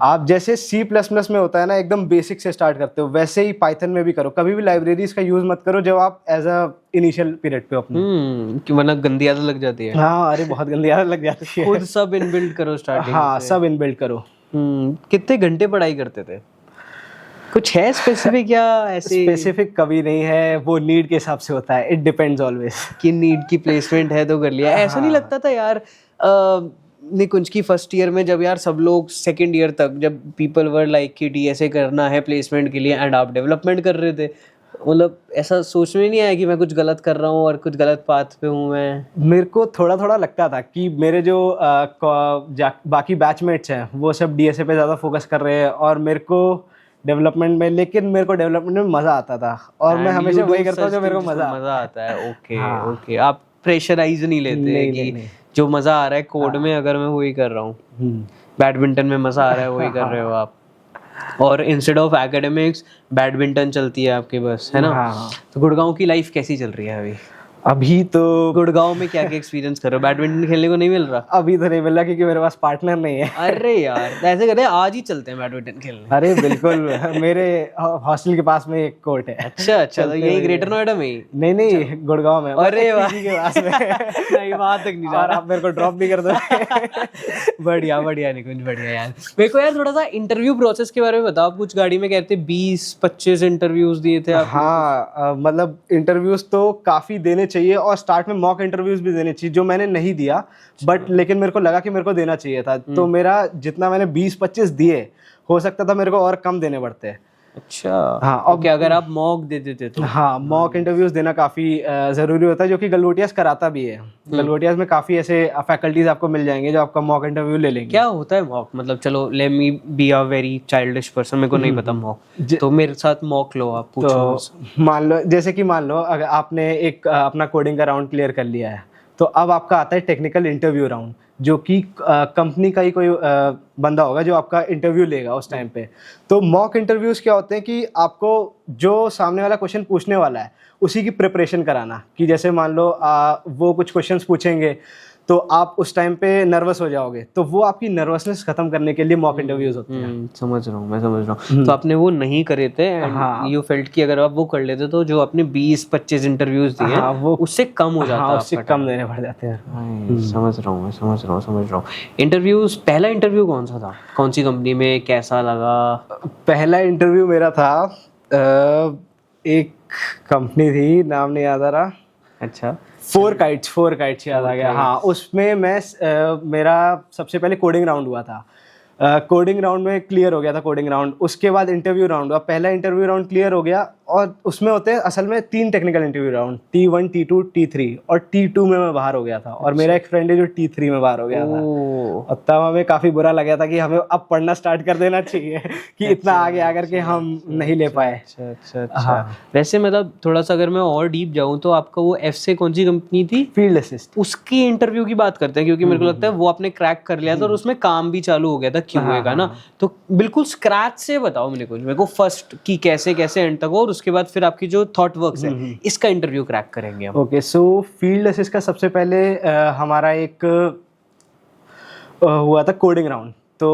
आप जैसे C++ में होता है ना, एकदम बेसिक से स्टार्ट करते हो, वैसे ही पाइथन में भी करो। कभी भी लाइब्रेरीज का यूज मत करो जब आप एज अ इनिशियल पीरियड पे अपने, कि वरना गंदी आदत लग जाती है। हाँ, अरे बहुत गंदी आदत लग जाती है। खुद सब इनबिल्ड करो स्टार्टिंग हाँ, सब इनबिल्ड करो। कितने घंटे पढ़ाई करते थे? कुछ है स्पेसिफिक या ऐसे? स्पेसिफिक कभी नहीं है, वो नीड के हिसाब से होता है। इट डिपेंड्स ऑलवेज कि नीड की प्लेसमेंट है तो कर लिया। ऐसा नहीं लगता था यार निकुंज की फर्स्ट ईयर में, जब यार सब लोग सेकंड ईयर तक, जब पीपल वर लाइक कि डीएसए करना है प्लेसमेंट के लिए एंड आप डेवलपमेंट कर रहे थे, मतलब ऐसा सोच में नहीं आया कि मैं कुछ गलत कर रहा हूँ और कुछ गलत पाथ पे हूँ मैं? मेरे को थोड़ा थोड़ा लगता था कि मेरे जो बाकी बैचमेट्स हैं वो सब डीएसए पे ज़्यादा फोकस कर रहे हैं और मेरे को डेवलपमेंट में, लेकिन मेरे को डेवलपमेंट में मज़ा आता था और मैं हमेशा वही करता हूँ जो मेरे को मज़ा आता है। ओके, आप प्रेशराइज नहीं लेते कि जो मज़ा आ रहा है कोड में, अगर मैं वही कर रहा हूँ, बैडमिंटन में मज़ा आ रहा है वही कर रहे हो आप, और इंस्टेड ऑफ एकेडमिक्स बैडमिंटन चलती है आपके बस, है ना? तो गुड़गांव की लाइफ कैसी चल रही है अभी तो गुड़गांव में क्या क्या एक्सपीरियंस कर रहे हो? बैडमिंटन खेलने को नहीं मिल रहा? अभी तो नहीं मिल रहा क्योंकि मेरे पास पार्टनर नहीं है। अरे यार, ऐसे करते हैं आज ही चलते हैं बैडमिंटन खेलने। अरे बिल्कुल, मेरे हॉस्टल के पास में एक कोर्ट है। अच्छा, तो यही ग्रेटर नोएडा में ही? नहीं, गुड़गांव में। अरे वाह, के पास में। नहीं, वहां तक नहीं जा रहा। आप मेरे को ड्रॉप भी कर दो। बढ़िया निकुंज, बढ़िया यार। मेरे को यार थोड़ा सा इंटरव्यू प्रोसेस के बारे में बताओ। कुछ गाड़ी में कहते 20-25 इंटरव्यूज दिए थे आप? हाँ, मतलब इंटरव्यूज तो काफी देने चाहिए और स्टार्ट में मॉक इंटरव्यूज भी देने चाहिए, जो मैंने नहीं दिया, बट लेकिन मेरे को लगा कि मेरे को देना चाहिए था। तो मेरा जितना मैंने 20-25 दिए, हो सकता था मेरे को और कम देने पड़ते। अच्छा, हाँ। ओके, अगर आप मॉक दे देते तो? हाँ, मॉक इंटरव्यूज देना काफ़ी ज़रूरी होता है, जो कि गलगोटियास कराता भी है। गलगोटियास में काफ़ी ऐसे फैकल्टीज आपको मिल जाएंगे जो आपका मॉक इंटरव्यू ले लेंगे। क्या होता है मॉक? मतलब चलो, let me be a very childish person, मेरे को नहीं पता मॉक, तो मेरे साथ मॉक लो आप, पूछो। तो मान लो अगर आपने एक अपना कोडिंग का राउंड क्लियर कर लिया है, तो अब आपका आता है टेक्निकल इंटरव्यू राउंड, जो कि कंपनी का ही कोई बंदा होगा जो आपका इंटरव्यू लेगा उस टाइम पे। तो मॉक इंटरव्यूज़ क्या होते हैं कि आपको जो सामने वाला क्वेश्चन पूछने वाला है उसी की प्रिपरेशन कराना, कि जैसे मान लो वो कुछ क्वेश्चंस पूछेंगे तो आप उस टाइम पे नर्वस हो जाओगे, तो वो आपकी नर्वसनेस खत्म करने के लिए मॉक इंटरव्यूज होते हैं। समझ रहा हूँ। तो आपने वो नहीं करे थे एंड यू फेल्ट कि अगर आप वो कर लेते तो जो आपने 20-25 इंटरव्यूज दिए, हाँ, वो उससे कम हो जाता। उससे कम देने पड़ जाते हैं। समझ रहा हूँ। इंटरव्यूज, पहला इंटरव्यू कौन सा था? कौन सी कंपनी में, कैसा लगा? पहला इंटरव्यू मेरा था एक कंपनी थी, नाम नहीं याद आ रहा। अच्छा, फोर काइट्स याद आ गया। हाँ, उसमें मैं मेरा सबसे पहले कोडिंग राउंड हुआ था। कोडिंग राउंड में क्लियर हो गया था कोडिंग राउंड। उसके बाद इंटरव्यू राउंड हुआ। पहला इंटरव्यू राउंड क्लियर हो गया और उसमें होते हैं असल में 3 technical interview round, T1, T2, T3, और T2 में मैं बाहर हो गया था। और मेरा एक फ्रेंड है जो T3 में बाहर हो गया था। और तब हमें काफ़ी बुरा लगा था कि हमें अब पढ़ना स्टार्ट कर देना चाहिए कि इतना आगे आकर के हम नहीं ले पाए। अच्छा। वैसे मतलब थोड़ा सा अगर मैं और डीप जाऊँ तो आपका वो F से कौन सी कंपनी थी? Field assist. उसकी इंटरव्यू की बात करते हैं, क्योंकि मेरे को लगता है वो आपने क्रैक कर लिया था और उसमें काम भी चालू हो गया था QA का ना। तो बिल्कुल स्क्रैच से बताओ मेरे को फर्स्ट की कैसे एंड तक हो, और उसके बाद फिर आपकी जो थॉट वर्क्स है, इसका इंटरव्यू क्रैक करेंगे हम। ओके, सो फील्ड असिस्ट का सबसे पहले हमारा एक हुआ था कोडिंग राउंड। तो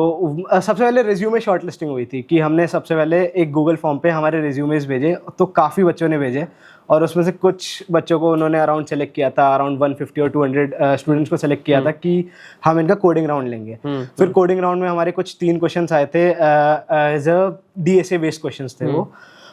सबसे पहले रिज्यूमे शॉर्टलिस्टिंग हुई थी कि हमने सबसे पहले एक गूगल फॉर्म पे हमारे रिज्यूमेस भेजे, तो काफ़ी बच्चों ने भेजे और उसमें से कुछ बच्चों को उन्होंने अराउंड सेलेक्ट किया था, अराउंड 150 और 200 स्टूडेंट्स को सेलेक्ट किया था कि हम इनका कोडिंग राउंड लेंगे। फिर कोडिंग राउंड में हमारे कुछ 3 क्वेश्चंस आए थे, as a DSA based questions थे वो,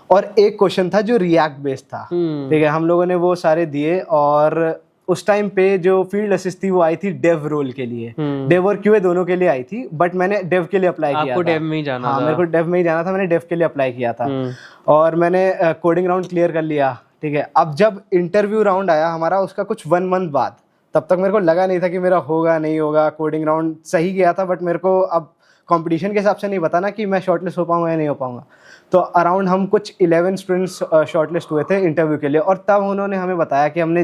और एक क्वेश्चन था जो रिएक्ट बेस्ड था। ठीक है, हम लोगों ने वो सारे दिए और उस टाइम पे जो फील्ड असिस्ट थी वो आई थी डेव रोल के लिए, डेव और क्यूए दोनों के लिए आई थी, बट मैंने डेव के लिए अप्लाई किया था। आपको डेव में ही जाना हाँ, था? मेरे को डेव में ही जाना था, मैंने डेव के लिए अप्लाई किया था और मैंने कोडिंग राउंड क्लियर कर लिया, ठीक है। अब जब इंटरव्यू राउंड आया हमारा उसका कुछ 1 मंथ बाद, तब तक मेरे को लगा नहीं था कि मेरा होगा नहीं होगा। कोडिंग राउंड सही गया था, बट मेरे को अब कंपटीशन के हिसाब से नहीं पता ना कि मैं शॉर्टलिस्ट हो पाऊंगा या नहीं हो पाऊंगा। तो अराउंड हम कुछ 11 स्टूडेंट्स शॉर्टलिस्ट हुए थे इंटरव्यू के लिए, और तब उन्होंने हमें बताया कि हमने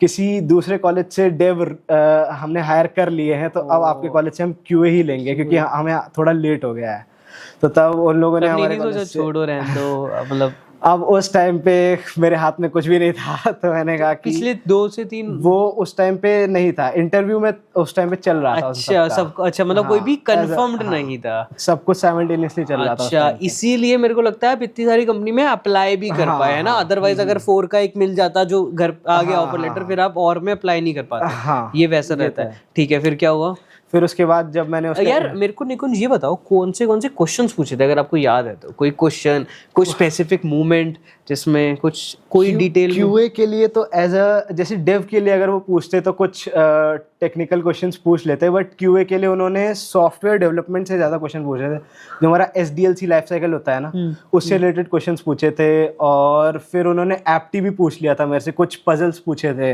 किसी दूसरे कॉलेज से डेव हमने हायर कर लिए हैं, तो अब आपके कॉलेज से हम क्यूए ही लेंगे क्योंकि हमें थोड़ा लेट हो गया है। तो तब उन लोगों ने हमारे कॉलेज से छोड़ो रहने दो, मतलब अब उस टाइम पे मेरे हाथ में कुछ भी नहीं था, तो मैंने कहा कि पिछले 2 से 3 वो उस टाइम पे नहीं था, इंटरव्यू में उस टाइम पे चल रहा था। अच्छा सब अच्छा, मतलब कोई भी कंफर्म्ड नहीं था, सब कुछ साइमल्टेनियसली चल रहा था। अच्छा, इसीलिए मेरे को लगता है आप इतनी सारी कंपनी में अप्लाई भी कर पाए है ना, अदरवाइज अगर 4 का एक मिल जाता जो घर आ गया ऑफर लेटर, फिर आप और में अप्लाई नहीं कर पाते। ये वैसा रहता है। ठीक है, फिर क्या हुआ? फिर उसके बाद जब मैंने यार मेरे को निकुंज ये बताओ, कौन से क्वेश्चंस पूछे थे, अगर आपको याद है तो? कोई क्वेश्चन, कोई स्पेसिफिक मूवमेंट जिसमें कोई डिटेल? क्यूए के लिए तो एज अ, जैसे डेव के लिए अगर वो पूछते तो कुछ टेक्निकल क्वेश्चंस पूछ लेते, बट क्यूए के लिए उन्होंने सॉफ्टवेयर डेवलपमेंट से ज़्यादा क्वेश्चन पूछे थे। जो हमारा SDLC लाइफ साइकिल होता है ना, उससे रिलेटेड क्वेश्चंस पूछे थे, और फिर उन्होंने एप्टी भी पूछ लिया था मेरे से, कुछ पजल्स पूछे थे।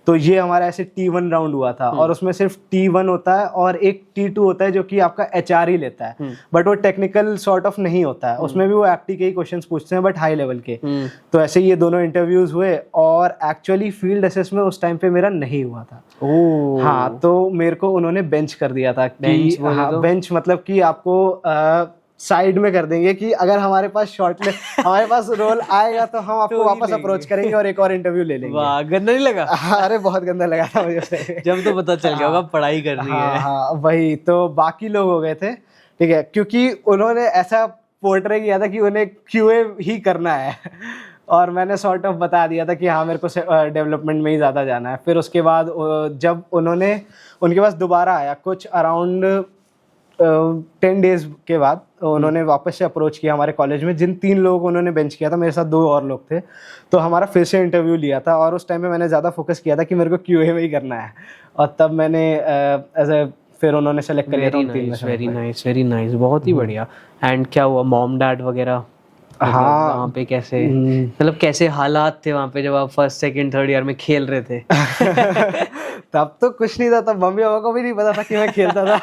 तो ये हमारा ऐसे T1 राउंड हुआ था, और उसमें सिर्फ T1 होता है और एक T2 होता है जो कि आपका HR ही लेता है, बट वो टेक्निकल सॉर्ट ऑफ नहीं होता है, उसमें भी वो एप्टी के ही क्वेश्चंस पूछते हैं बट हाई लेवल के। तो ऐसे ये दोनों इंटरव्यूज हुए, और एक्चुअली फील्ड असेसमेंट उस टाइम पे मेरा नहीं हुआ था। हाँ, तो मेरे को उन्होंने बेंच कर दिया था कि बेंच मतलब कि आपको साइड में कर देंगे कि अगर हमारे पास शॉर्टलिस्ट हमारे पास रोल आएगा तो हम आपको वापस अप्रोच करेंगे और एक और इंटरव्यू ले लेंगे। वाह, गंदा नहीं लगा? अरे बहुत गंदा लगा था मुझे जब तो पता चल गया होगा पढ़ाई करनी है। हाँ, वही तो बाकी लोग हो गए थे, ठीक है, क्योंकि उन्होंने ऐसा पोर्ट्रे किया था कि उन्हें क्यूए ही करना है, और मैंने सॉर्ट ऑफ बता दिया था कि हाँ मेरे को डेवलपमेंट में ही ज़्यादा जाना है। फिर उसके बाद जब उनके पास दोबारा आया कुछ अराउंड 10 डेज के बाद, उन्होंने वापस से अप्रोच किया हमारे कॉलेज में। जिन 3 लोगों को उन्होंने बेंच किया था, मेरे साथ 2 और लोग थे, तो हमारा फिर से इंटरव्यू लिया था, और उस टाइम पे मैंने ज़्यादा फोकस किया था कि मेरे को क्यूए में ही करना है, और तब मैंने फिर उन्होंने सेलेक्ट कर लिया था उन 3 में से। वेरी नाइस, बहुत ही बढ़िया। एंड क्या हुआ, मॉम डैड वगैरह? हाँ, वहाँ पे कैसे, मतलब कैसे हालात थे वहाँ पे जब आप 1st, 2nd, 3rd ईयर में खेल रहे थे? तब तो कुछ नहीं था, तब मम्मी पापा को भी नहीं पता था कि मैं खेलता था।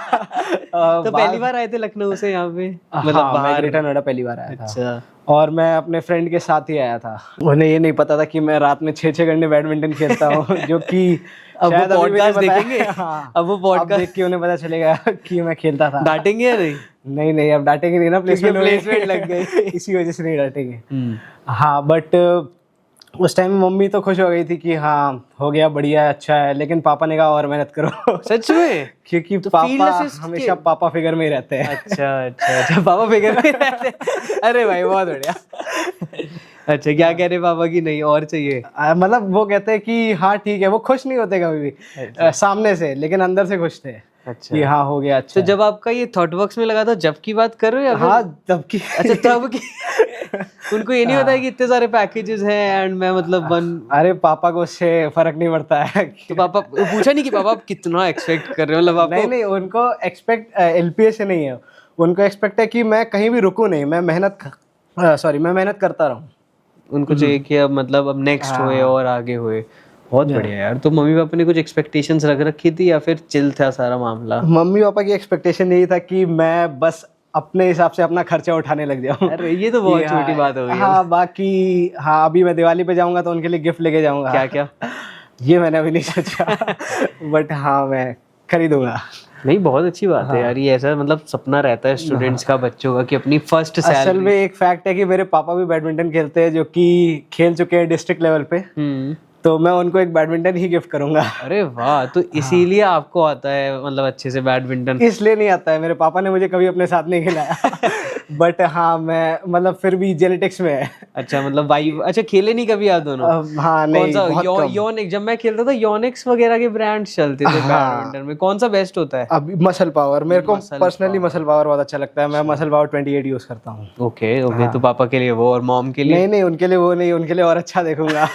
तो पहली बार आए थे लखनऊ से यहाँ पे, मतलब बाहर? ग्रेटर नोएडा पहली बार आया था। अच्छा। और मैं अपने फ्रेंड के साथ ही आया था। उन्हें ये नहीं पता था कि मैं रात में 6-6 घंटे बैडमिंटन खेलता हूँ, जो कि अब वो पॉडकास्ट देखेंगे। हाँ, अब वो पॉडकास्ट देख के उन्हें पता चलेगा कि मैं खेलता था। डांटेंगे या नहीं? नहीं, अब डांटेंगे नहीं ना, प्लेसमेंट लग गई। इसी वजह से नहीं डांटेंगे। हाँ, बट उस टाइम मम्मी तो खुश हो गई थी कि हाँ हो गया, बढ़िया, अच्छा है, लेकिन पापा ने कहा और मेहनत करो। सच में? क्योंकि तो पापा हमेशा पापा फिगर में ही रहते हैं। अच्छा, पापा फिगर में रहते हैं। अरे भाई बहुत बढ़िया। अच्छा, क्या कह रहे पापा की नहीं और चाहिए? मतलब वो कहते हैं कि हाँ ठीक है, वो खुश नहीं होते कभी भी सामने से, लेकिन अंदर से खुश थे। अच्छा, ये हाँ हो गया। अच्छा, तो जब आपका ये थॉट वर्क्स में लगा था, जब की बात कर रहे हो या फिर? हाँ, तब की। अच्छा, तब की। उनको ये नहीं पता है कि इतने सारे पैकेजेस हैं एंड मैं मतलब अरे पापा को उससे फर्क नहीं पड़ता है। तो पापा पूछा नहीं कि पापा आप कितना एक्सपेक्ट कर रहे हो, मतलब आपको? नहीं, उनको एक्सपेक्ट LPA से नहीं है, उनको एक्सपेक्ट है कि मैं कहीं भी रुकूं नहीं, मैं मेहनत करता रहूं। उनको चाहिए कि अब मतलब अब नेक्स्ट हुए और आगे हुए। बहुत बढ़िया यार। तो मम्मी पापा ने कुछ एक्सपेक्टेशंस रख रखी थी या फिर चिल था सारा मामला? मम्मी पापा की एक्सपेक्टेशन यही था कि मैं बस अपने हिसाब से अपना खर्चा उठाने लग जाऊं। अरे ये तो बहुत छोटी बात हो गई। हाँ, बाकी हाँ, अभी मैं दिवाली पे जाऊंगा तो उनके लिए गिफ्ट लेके जाऊंगा। क्या? ये मैंने अभी नहीं सोचा, बट हाँ मैं खरीदूंगा। नहीं, बहुत अच्छी बात है यार। ये ऐसा मतलब सपना रहता है स्टूडेंट्स का, बच्चों का, कि अपनी फर्स्ट सैलरी। असल में एक फैक्ट है कि मेरे पापा भी बैडमिंटन खेलते हैं, जो कि खेल चुके हैं डिस्ट्रिक्ट लेवल पे, तो मैं उनको एक बैडमिंटन ही गिफ्ट करूंगा। अरे वाह, तो इसीलिए आपको आता है मतलब अच्छे से बैडमिंटन? इसलिए नहीं आता है, मेरे पापा ने मुझे कभी अपने साथ नहीं खिलाया। बट हाँ मैं मतलब फिर भी जेनेटिक्स में है। अच्छा मतलब वाइव, अच्छा खेले नहीं कभी आप दोनों? हाँ कौन नहीं सा बहुत कम। योनिक्स, जब मैं खेलता था योनिक्स वगैरह के ब्रांड्स चलते थे बैडमिंटन में, कौन सा बेस्ट होता है? अभी मसल पावर मेरे को Muscle पर्सनली मसल पावर बहुत अच्छा लगता है। मैं मसल पावर 28 यूज करता हूँ। ओके ओके, तो पापा के लिए वो और मॉम के लिए? नहीं नहीं उनके लिए वो नहीं, उनके लिए और अच्छा देखूंगा।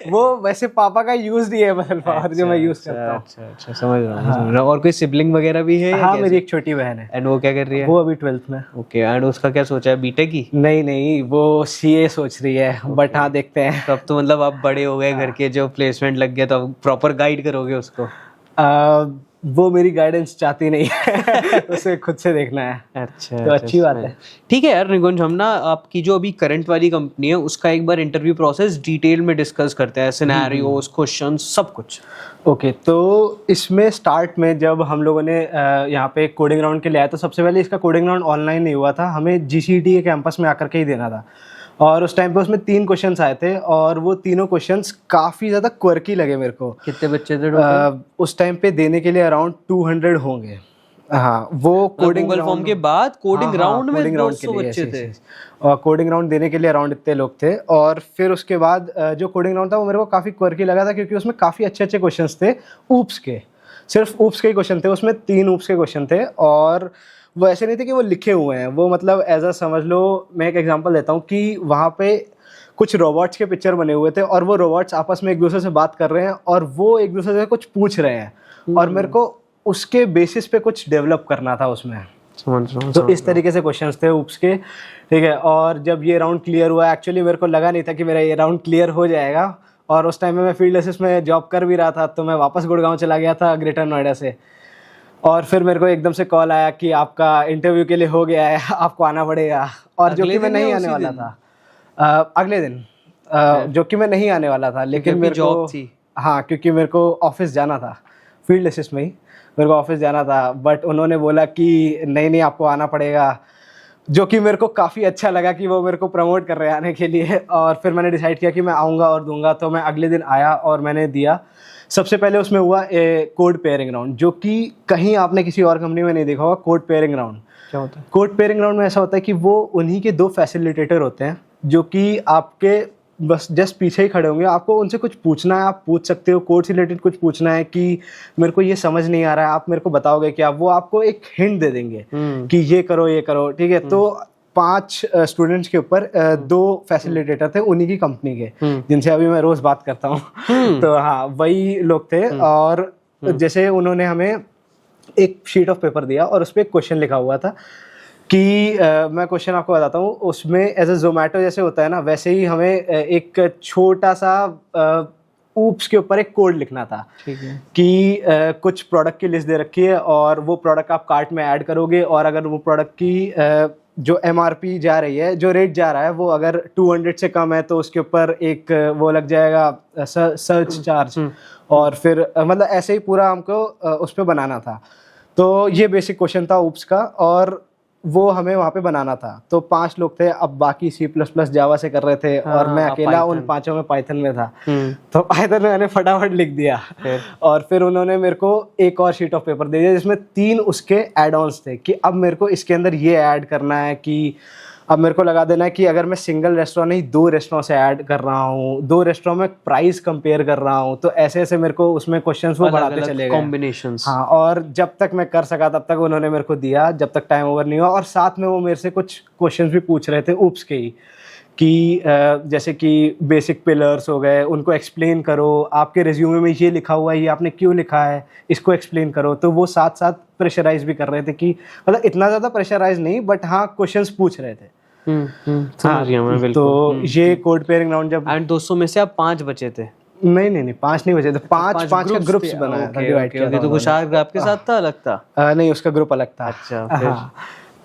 वो वैसे पापा का यूज ही है मसल पावर जो मैं यूज करता हूँ। अच्छा अच्छा, समझ रहा हूँ समझ रहा हूँ। और कोई सिबलिंग वगैरह भी है या हाँ कैसे? मेरी एक छोटी बहन है। एंड वो क्या कर रही है? वो अभी 12th में। ओके, एंड उसका क्या सोचा है, बीटेक की? नहीं नहीं वो सीए सोच रही है, बट हाँ देखते हैं। तो अब तो मतलब आप बड़े हो गए, घर के जो प्लेसमेंट लग गया, तो अब प्रॉपर गाइड करोगे उसको? वो मेरी गाइडेंस चाहती नहीं है। उसे खुद से देखना है। अच्छा तो अच्छी बात है। ठीक है यार निकुंज, हम ना आपकी जो अभी करंट वाली कंपनी है उसका एक बार इंटरव्यू प्रोसेस डिटेल में डिस्कस करते हैं, सिनेरियोस, क्वेश्चंस, सब कुछ। ओके तो इसमें स्टार्ट में जब हम लोगों ने यहाँ पे कोडिंग राउंड के लिए आया, तो सबसे पहले इसका कोडिंग राउंड ऑनलाइन नहीं हुआ था, हमें जीसीटी के कैंपस में आकर के ही देना था। और उस टाइम पे उसमें 3 क्वेश्चंस आए थे और वो तीनों क्वेश्चंस काफ़ी ज़्यादा क्वर्की लगे मेरे को। कितने बच्चे थे टोटल? उस टाइम पे देने के लिए अराउंड 200 होंगे। हाँ वो कोडिंग गूगल फॉर्म के बाद कोडिंग राउंड में कोडिंग राउंड के 200 लिए बच्चे थे? और कोडिंग राउंड देने के लिए अराउंड इतने लोग थे। और फिर उसके बाद जो कोडिंग राउंड था वो मेरे को काफ़ी क्वर्की लगा था, क्योंकि उसमें काफ़ी अच्छे अच्छे क्वेश्चंस थे ऊप्स के। सिर्फ ऊप्स के ही क्वेश्चन थे उसमें, 3 ऊप्स के क्वेश्चन थे। और वो ऐसे नहीं थे कि वो लिखे हुए हैं, वो मतलब एज अ समझ लो, मैं एक एग्जांपल देता हूँ कि वहाँ पे कुछ रोबोट्स के पिक्चर बने हुए थे और वो रोबोट्स आपस में एक दूसरे से बात कर रहे हैं और वो एक दूसरे से कुछ पूछ रहे हैं और मेरे को उसके बेसिस पे कुछ डेवलप करना था उसमें। तो इस तरीके से क्वेश्चंस थे ऊप्स के, ठीक है। और जब ये राउंड क्लियर हुआ, एक्चुअली मेरे को लगा नहीं था कि मेरा ये राउंड क्लियर हो जाएगा। और उस टाइम में मैं फील्ड असिस्ट में जॉब कर भी रहा था, तो मैं वापस गुड़गांव चला गया था ग्रेटर नोएडा से। और फिर मेरे को एकदम से कॉल आया कि आपका इंटरव्यू के लिए हो गया है, आपको आना पड़ेगा। और जो कि मैं नहीं आने वाला था अगले दिन, जो कि मैं नहीं आने वाला था, लेकिन मेरे को थी। हाँ क्योंकि मेरे को ऑफिस जाना था, फील्ड असिस्ट में ही मेरे को ऑफिस जाना था। बट उन्होंने बोला कि नहीं नहीं आपको आना पड़ेगा, जो कि मेरे को काफ़ी अच्छा लगा कि वो मेरे को प्रमोट कर रहे हैं आने के लिए। और फिर मैंने डिसाइड किया कि मैं आऊँगा और दूंगा। तो मैं अगले दिन आया और मैंने दिया। सबसे पहले उसमें हुआ कोड पेयरिंग राउंड, जो कि कहीं आपने किसी और कंपनी में नहीं देखा होगा। कोड पेयरिंग राउंड क्या होता है? कोड पेयरिंग राउंड में ऐसा होता है कि वो उन्हीं के 2 फैसिलिटेटर होते हैं, जो कि आपके बस जस्ट पीछे ही खड़े होंगे। आपको उनसे कुछ पूछना है, आप पूछ सकते हो। कोड से रिलेटेड कुछ पूछना है कि मेरे को ये समझ नहीं आ रहा है, आप मेरे को बताओगे क्या? वो आपको एक हिंट दे देंगे कि ये करो, ठीक है। तो 5 स्टूडेंट्स के ऊपर 2 फैसिलिटेटर थे उन्हीं की कंपनी के, जिनसे अभी मैं रोज बात करता हूँ। तो हाँ वही लोग थे। और जैसे उन्होंने हमें एक शीट ऑफ पेपर दिया और उस पर एक क्वेश्चन लिखा हुआ था कि मैं क्वेश्चन आपको बताता हूँ। उसमें एज ए जोमेटो जैसे होता है ना, वैसे ही हमें एक छोटा सा ऊप्स के ऊपर एक कोड लिखना था। ठीक है। कि कुछ प्रोडक्ट की लिस्ट दे रखी है और वो प्रोडक्ट आप कार्ट में ऐड करोगे, और अगर वो प्रोडक्ट की जो MRP जा रही है, जो रेट जा रहा है, वो अगर 200 से कम है तो उसके ऊपर एक वो लग जाएगा सर्च चार्ज। और फिर मतलब ऐसे ही पूरा हमको उस पर बनाना था। तो ये बेसिक क्वेश्चन था ऊप्स का और वो हमें वहाँ पे बनाना था। तो 5 लोग थे, अब बाकी C++ जावा से कर रहे थे। और मैं अकेला उन 5 में पाइथन में था। तो पाइथन में मैंने फटाफट लिख दिया। और फिर उन्होंने मेरे को एक और शीट ऑफ पेपर दे दिया जिसमें 3 उसके एड ऑन्स थे कि अब मेरे को इसके अंदर ये ऐड करना है कि अब मेरे को लगा देना है कि अगर मैं सिंगल रेस्टोरेंट नहीं 2 रेस्टोरेंट से ऐड कर रहा हूँ, 2 रेस्टोरेंट में प्राइस कंपेयर कर रहा हूँ। तो ऐसे ऐसे मेरे को उसमें क्वेश्चंस वो बढ़ाते चले गए, कॉम्बिनेशंस। हाँ। और जब तक मैं कर सका तब तक उन्होंने मेरे को दिया, जब तक टाइम ओवर नहीं हुआ। और साथ में वो मेरे से कुछ क्वेश्चंस भी पूछ रहे थे ऊप्स के ही, कि जैसे कि बेसिक पिलर्स हो गए, उनको एक्सप्लेन करो, आपके रिज्यूमे में ये लिखा हुआ है, ये आपने क्यों लिखा है, इसको एक्सप्लेन करो। तो वो साथ साथ प्रेशराइज भी कर रहे थे, कि मतलब इतना ज़्यादा प्रेशराइज नहीं, बट हाँ क्वेश्चंस पूछ रहे थे। समझ गया मैं बिल्कुल। तो ये कोड पेयरिंग राउंड जब एंड 200 में से आप 5 बचे थे? नहीं 5 नहीं बचे थे, 5 का ग्रुप्स बनाया था, डिवाइड किया था। तो कुछ आपके साथ था, अलग था? नहीं उसका ग्रुप अलग था। अच्छा। हाँ।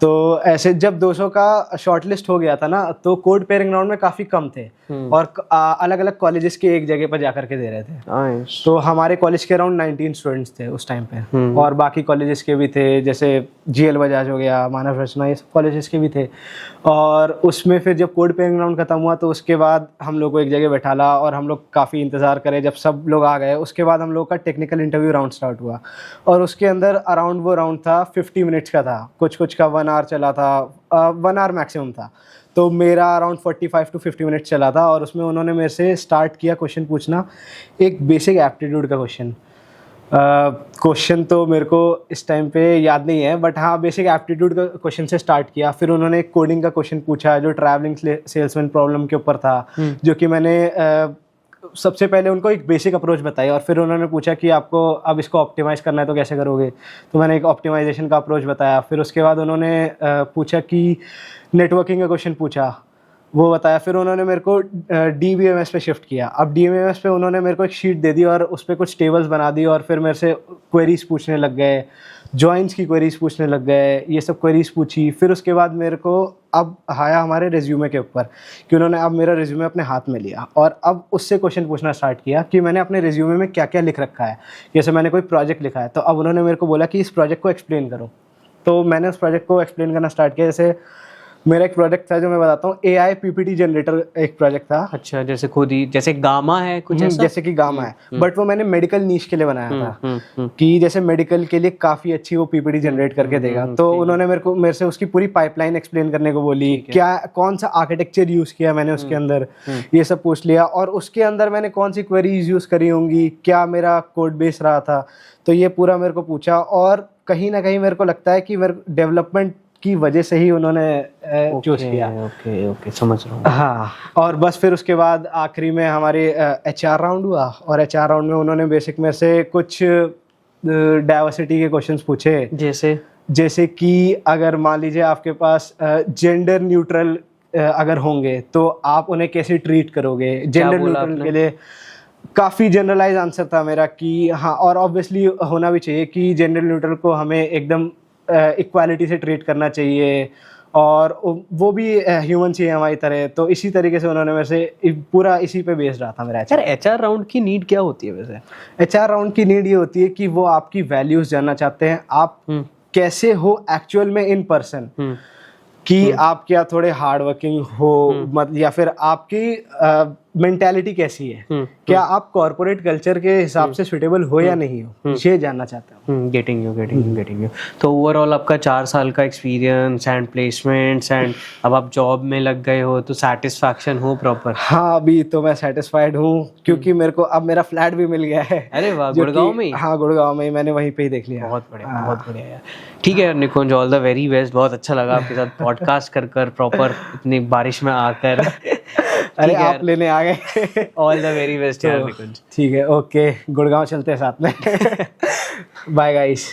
तो ऐसे जब 200 का शॉर्टलिस्ट हो गया था ना, तो कोड पेयरिंग राउंड में काफी कम थे और अलग अलग कॉलेजेस के एक जगह पर जाकर के दे रहे थे। तो हमारे कॉलेज के अराउंड 19 स्टूडेंट्स थे उस टाइम पे। और बाकी कॉलेजेस के भी थे, जैसे GL बजाज हो गया, मानव रचना, ये सब कॉलेजेस के भी थे। और उसमें फिर जब कोड पेयरिंग राउंड खत्म हुआ तो उसके बाद हम लोग को एक जगह बैठाला और हम लोग काफ़ी इंतज़ार करे। जब सब लोग आ गए उसके बाद हम लोग का टेक्निकल इंटरव्यू राउंड स्टार्ट हुआ। और उसके अंदर अराउंड वो राउंड था 50 मिनट्स का था, कुछ का 1 1 आवर चला था, 1 आवर मैक्सिमम था, तो मेरा अराउंड 45 to 50 मिनट चला था। और उसमें उन्होंने मेरे से स्टार्ट किया क्वेश्चन पूछना, एक बेसिक एप्टीट्यूड का क्वेश्चन तो मेरे को इस टाइम पे याद नहीं है, बट हाँ बेसिक एप्टीट्यूड का क्वेश्चन से स्टार्ट किया। फिर उन्होंने एक कोडिंग का क्वेश्चन पूछा जो ट्रैवलिंग सेल्समैन प्रॉब्लम के ऊपर था, जो कि मैंने सबसे पहले उनको एक बेसिक अप्रोच बताई, और फिर उन्होंने पूछा कि आपको अब इसको ऑप्टिमाइज़ करना है तो कैसे करोगे, तो मैंने एक ऑप्टिमाइजेशन का अप्रोच बताया। फिर उसके बाद उन्होंने पूछा कि नेटवर्किंग का क्वेश्चन पूछा, वो बताया। फिर उन्होंने मेरे को DBMS पे शिफ्ट किया। अब DBMS पे उन्होंने मेरे को एक शीट दे दी और उस पर कुछ टेबल्स बना दी, और फिर मेरे से क्वेरीज पूछने लग गए, जॉइंस की क्वेरीज पूछने लग गए, ये सब क्वेरीज पूछी। फिर उसके बाद मेरे को अब आया हमारे रिज्यूमे के ऊपर कि उन्होंने अब मेरा रिज्यूमे अपने हाथ में लिया, और अब उससे क्वेश्चन पूछना स्टार्ट किया कि मैंने अपने रिज्यूमे में क्या क्या लिख रखा है। जैसे मैंने कोई प्रोजेक्ट लिखा है, तो अब उन्होंने मेरे को बोला कि इस प्रोजेक्ट को एक्सप्लेन करो, तो मैंने उस प्रोजेक्ट को एक्सप्लेन करना स्टार्ट किया। जैसे मेरा एक प्रोजेक्ट था जो मैं बताता हूँ, AI PPT जनरेटर एक प्रोजेक्ट था। अच्छा, जैसे खुद ही जैसे गामा है कुछ ऐसा? जैसे कि गामा है, बट वो मैंने मेडिकल नीश के लिए बनाया था कि जैसे मेडिकल के लिए काफी अच्छी वो PPT जनरेट करके देगा। तो उन्होंने मेरे से उसकी पूरी पाइपलाइन एक्सप्लेन करने को बोली, क्या कौन सा आर्किटेक्चर यूज किया मैंने उसके अंदर, ये सब पूछ लिया। और उसके अंदर मैंने कौन सी क्वेरीज यूज करी होंगी, क्या मेरा कोड बेस रहा था, तो ये पूरा मेरे को पूछा। और कहीं ना कहीं मेरे को लगता है कि मेरे डेवलपमेंट की वजह से ही उन्होंने चूज किया। ओके समझ रहा हूँ। हाँ, और बस फिर उसके बाद आखिरी में हमारे HR राउंड हुआ, और HR राउंड में उन्होंने बेसिक में से कुछ डाइवर्सिटी के क्वेश्चंस पूछे। जैसे कि अगर मान लीजिए आपके पास जेंडर न्यूट्रल अगर होंगे तो आप उन्हें कैसे ट्रीट करोगे। जेंडर न्यूट्रल के लिए काफ़ी जनरलाइज आंसर था मेरा कि हाँ, और ऑब्वियसली होना भी चाहिए कि जेंडर न्यूट्रल को हमें एकदम इक्वालिटी से ट्रीट करना चाहिए, और वो भी ह्यूमन ही है हमारी तरह। तो इसी तरीके से उन्होंने मेरे से पूरा इसी पे बेस्ड रहा था मेरा। HR राउंड की नीड क्या होती है वैसे? HR राउंड की नीड ये होती है कि वो आपकी वैल्यूज जानना चाहते हैं, आप कैसे हो एक्चुअल में इन पर्सन, कि आप क्या थोड़े हार्ड वर्किंग हो, या फिर आपकी मेंटालिटी कैसी है, क्या आप कॉर्पोरेट कल्चर के हिसाब से सुटेबल हो या नहीं हो, ये जानना चाहता हूँ। Getting you. तो ओवरऑल आपका 4 साल का एक्सपीरियंस एंड प्लेसमेंट्स एंड अब आप जॉब में लग गए हो, तो सेटिस्फैक्शन हो प्रॉपर? हाँ, अभी तो मैं सेटिस्फाइड हूँ, क्योंकि मेरे को अब मेरा फ्लैट भी मिल गया है। अरे वाह, गुड़गांव में? हाँ, गुड़गांव में ही, मैंने वहीं पे ही देख लिया। बहुत बढ़िया यार। ठीक है निकुंज, ऑल द वेरी बेस्ट। बहुत अच्छा लगा आपके साथ पॉडकास्ट कर प्रॉपर इतनी बारिश में आकर। अरे आप लेने आ गए। ऑल द वेरी बेस्ट यार निकुंज। ठीक है, ओके, गुड़गांव चलते हैं साथ में। Bye guys.